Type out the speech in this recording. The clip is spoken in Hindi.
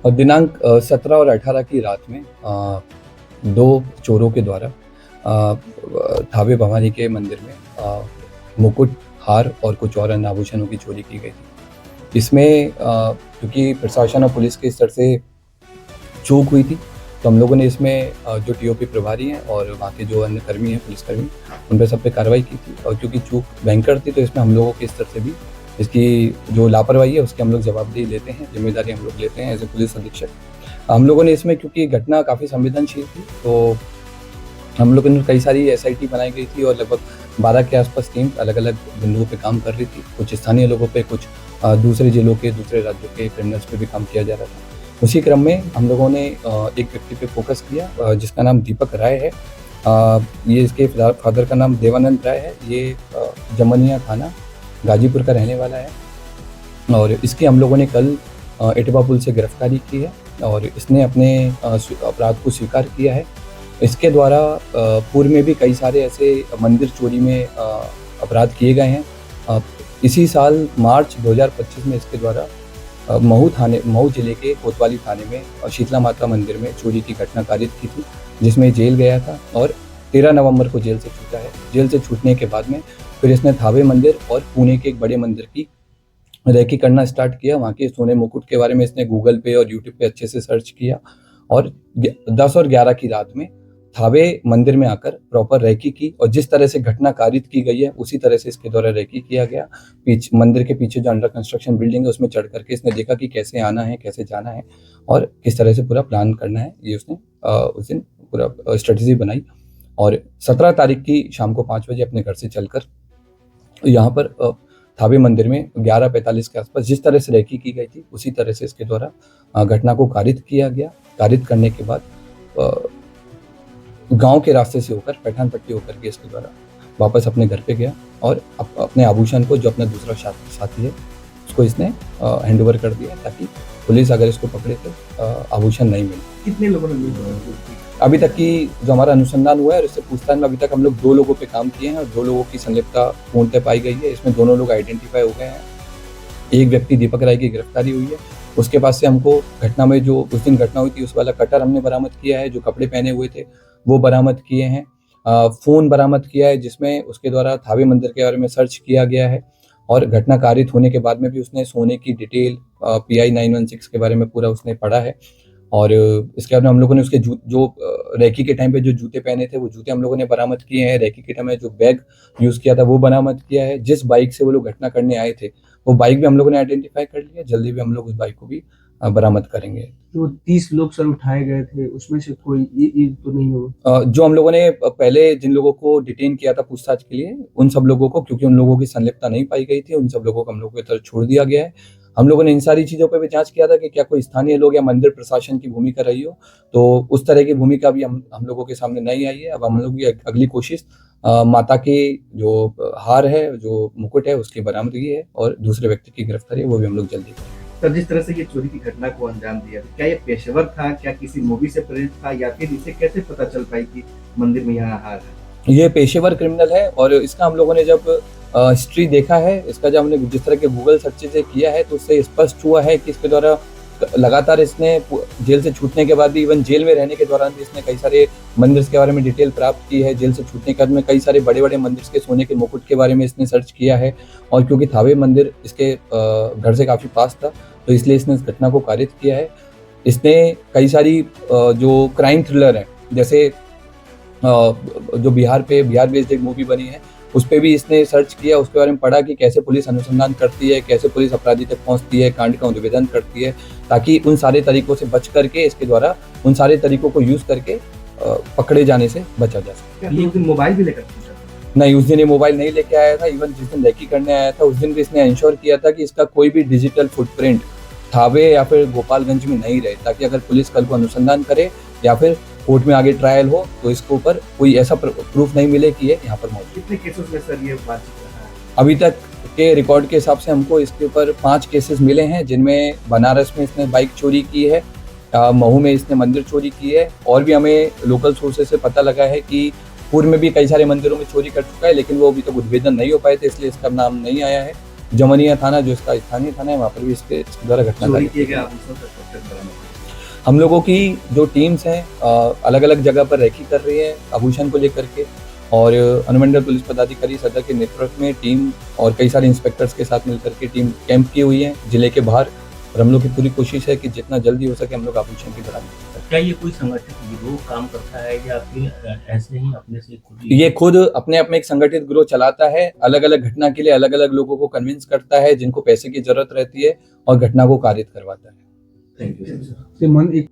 और दिनांक 17 और 18 की रात में दो चोरों के द्वारा थावे भवानी के मंदिर में मुकुट, हार और कुछ और अन्य आभूषणों की चोरी की गई थी। इसमें क्योंकि प्रशासन और पुलिस के स्तर से चूक हुई थी, तो हम लोगों ने इसमें जो टीओपी प्रभारी हैं और वहाँ के जो अन्य कर्मी हैं, पुलिसकर्मी, उन पे सब पे कार्रवाई की थी। और क्योंकि चूक भयंकर थी, तो इसमें हम लोगों के स्तर से भी इसकी जो लापरवाही है उसकी हम लोग जवाबदेही लेते हैं, जिम्मेदारी हम लोग लेते हैं एज ए पुलिस अधीक्षक। हम लोगों ने इसमें, क्योंकि घटना काफ़ी संवेदनशील थी, तो हम लोगों ने कई सारी एसआईटी बनाई गई थी और लगभग 12 के आसपास टीम अलग अलग बिंदुओं पे काम कर रही थी। कुछ स्थानीय लोगों पे, कुछ दूसरे जिलों के, दूसरे राज्यों के क्रिमिनल्स पे भी काम किया जा रहा था। उसी क्रम में हम लोगों ने एक व्यक्ति पे फोकस किया जिसका नाम दीपक राय है। ये इसके फादर का नाम देवानंद राय है। ये जमनिया थाना गाजीपुर का रहने वाला है और इसकी हम लोगों ने कल एटवा पुल से गिरफ्तारी की है और इसने अपने अपराध को स्वीकार किया है। इसके द्वारा पूर्व में भी कई सारे ऐसे मंदिर चोरी में अपराध किए गए हैं। इसी साल मार्च 2025 में इसके द्वारा महू जिले के कोतवाली थाने में शीतला माता मंदिर में चोरी की घटना कारित की थी, जिसमें जेल गया था और 13 नवंबर को जेल से छूटा है। जेल से छूटने के बाद में फिर इसने थावे मंदिर और पुणे के एक बड़े मंदिर की रेकी करना स्टार्ट किया। वहाँ के सोने मुकुट के बारे में इसने गूगल पे और यूट्यूब पे अच्छे से सर्च किया और 10 और 11 की रात में थावे मंदिर में आकर प्रॉपर रेकी की और जिस तरह से घटना कारित की गई है उसी तरह से इसके द्वारा रेकी किया गया। मंदिर के पीछे जो अंडर कंस्ट्रक्शन बिल्डिंग है उसमें चढ़ करके इसने देखा कि कैसे आना है, कैसे जाना है और किस तरह से पूरा प्लान करना है। ये उसने उस दिन पूरा स्ट्रेटेजी बनाई और 17 तारीख की शाम को 5 बजे अपने घर से चलकर यहाँ पर थावे मंदिर में 11:45 के आसपास जिस तरह से रेकी की गई थी उसी तरह से इसके द्वारा घटना को कारित किया गया। कारित करने के बाद गांव के रास्ते से होकर पैठान पट्टी होकर के इसके द्वारा वापस अपने घर पे गया और अपने आभूषण को, जो अपना दूसरा साथी है, उसको इसने हैंड ओवर कर दिया ताकि पुलिस अगर इसको पकड़े तो आभूषण नहीं मिले। कितने लोगों ने अभी तक की जो हमारा अनुसंधान हुआ है और इससे पूछताछ में अभी तक हम लोग 2 लोगों पे काम किए हैं और 2 लोगों की संलिप्तता पूर्णतः पाई गई है। इसमें दोनों लोग आइडेंटिफाई हो गए हैं। एक व्यक्ति दीपक राय की गिरफ्तारी हुई है। उसके पास से हमको घटना में जो उस दिन घटना हुई थी उस वाला कटर हमने बरामद किया है, जो कपड़े पहने हुए थे वो बरामद किए हैं। फ़ोन बरामद किया है जिसमें उसके द्वारा थावे मंदिर के बारे में सर्च किया गया है और घटना कारित होने के बाद में भी उसने सोने की डिटेल PI 916 के बारे में पूरा उसने पढ़ा है। और इसके बाद में हम लोगों ने उसके जो रेकी के टाइम पे जो जूते पहने थे वो जूते हम लोगों ने बरामद किए हैं। रेकी के टाइम में जो बैग यूज़ किया था वो बरामद किया है। जिस बाइक से वो लोग घटना करने आए थे वो बाइक भी हम लोगों ने आइडेंटिफाई कर लिया। जल्दी भी हम लोग उस बाइक को भी बरामद करेंगे। तो 30 लोग सर उठाए गए थे, उसमें से कोई ये तो नहीं हो? जो हम लोगों ने पहले जिन लोगों को डिटेन किया था पूछताछ के लिए, उन सब लोगों को, क्योंकि उन लोगों की संलिप्तता नहीं पाई गई थी, उन सब लोगों को हम लोगों की तरफ छोड़ दिया गया है। हम लोगों ने इन सारी चीज़ों पे भी जांच किया था कि क्या कोई स्थानीय लोग या मंदिर प्रशासन की भूमिका रही हो, तो उस तरह की भूमिका भी हम लोगों के सामने नहीं आई है। अब हम लोग की अगली कोशिश माता के जो हार है, जो मुकुट है, उसकी बरामदगी है और दूसरे व्यक्ति की गिरफ्तारी है, वो भी हम लोग जल्दी करेंगे। सर, जिस तरह से ये चोरी की घटना को अंजाम दिया, क्या ये पेशेवर था, क्या किसी मूवी से प्रेरित था, या फिर इसे कैसे पता चल पाई कि मंदिर में यहाँ हार है? ये पेशेवर क्रिमिनल है और इसका हम लोगों ने जब हिस्ट्री देखा है, इसका जब हमने जिस तरह के गूगल सर्च से किया है तो उससे स्पष्ट हुआ है कि इसके द्वारा लगातार इसने जेल से छूटने के बाद भी, इवन जेल में रहने के दौरान भी इसने कई सारे मंदिर के बारे में डिटेल प्राप्त की है। जेल से छूटने के बाद में कई सारे बड़े बड़े मंदिर के सोने के मुकुट के बारे में इसने सर्च किया है और क्योंकि थावे मंदिर इसके घर से काफ़ी पास था तो इसलिए इसने इस घटना को कारित किया है। इसने कई सारी जो क्राइम थ्रिलर है, जैसे जो बिहार बेस्ड एक मूवी बनी है, उस पर भी इसने सर्च किया, उसके बारे में पढ़ा कि कैसे पुलिस अनुसंधान करती है, कैसे पुलिस अपराधी तक पहुंचती है, कांड का उद्भेदन करती है, ताकि उन सारे तरीकों से बच करके, इसके द्वारा उन सारे तरीकों को यूज करके पकड़े जाने से बचा जा सके। मोबाइल भी लेकर नहीं, उस दिन ये मोबाइल नहीं लेके आया था। इवन जिस दिन रेकी करने आया था उस दिन भी इसने इंश्योर किया था कि इसका कोई भी डिजिटल फुटप्रिंट थावे या फिर गोपालगंज में नहीं रहे, ताकि अगर पुलिस कल को अनुसंधान करे या फिर कोर्ट में आगे ट्रायल हो तो इसके ऊपर कोई ऐसा प्रूफ नहीं मिले कि ये यहाँ पर मौजूद। कितने केसेस में सर ये बातचीत रहा है? अभी तक के रिकॉर्ड के हिसाब से हमको इसके ऊपर 5 केसेस मिले हैं, जिनमें बनारस में इसने बाइक चोरी की है, महू में इसने मंदिर चोरी की है और भी हमें लोकल सोर्सेज से पता लगा है कि पूर्व में भी कई सारे मंदिरों में चोरी कर चुका है, लेकिन वो अभी तक उद्भेदन नहीं हो पाए थे, इसलिए इसका नाम नहीं आया है। जमनिया थाना जो इसका स्थानीय थाना है वहाँ पर भी इसके द्वारा घटना चोरी कार्य किए किया गए गया। आभूषण का कब तक बरामद हुआ? हम लोगों की जो टीम्स हैं अलग अलग जगह पर रेकी कर रही है आभूषण को लेकर के, और अनुमंडल पुलिस पदाधिकारी सदर के नेतृत्व में टीम और कई सारे इंस्पेक्टर्स के साथ मिलकर के टीम कैंप की हुई है जिले के बाहर, और हम लोग की पूरी कोशिश है कि जितना जल्दी हो सके हम लोग आभूषण की बरामद करें। क्या ये कोई संगठित गिरोह काम करता है या फिर ऐसे ही अपने से खुद ही? ये खुद अपने आप में एक संगठित गिरोह चलाता है, अलग अलग घटना के लिए अलग अलग लोगों को कन्विंस करता है जिनको पैसे की जरूरत रहती है और घटना को कारित करवाता है। Thank you sir. ते मन एक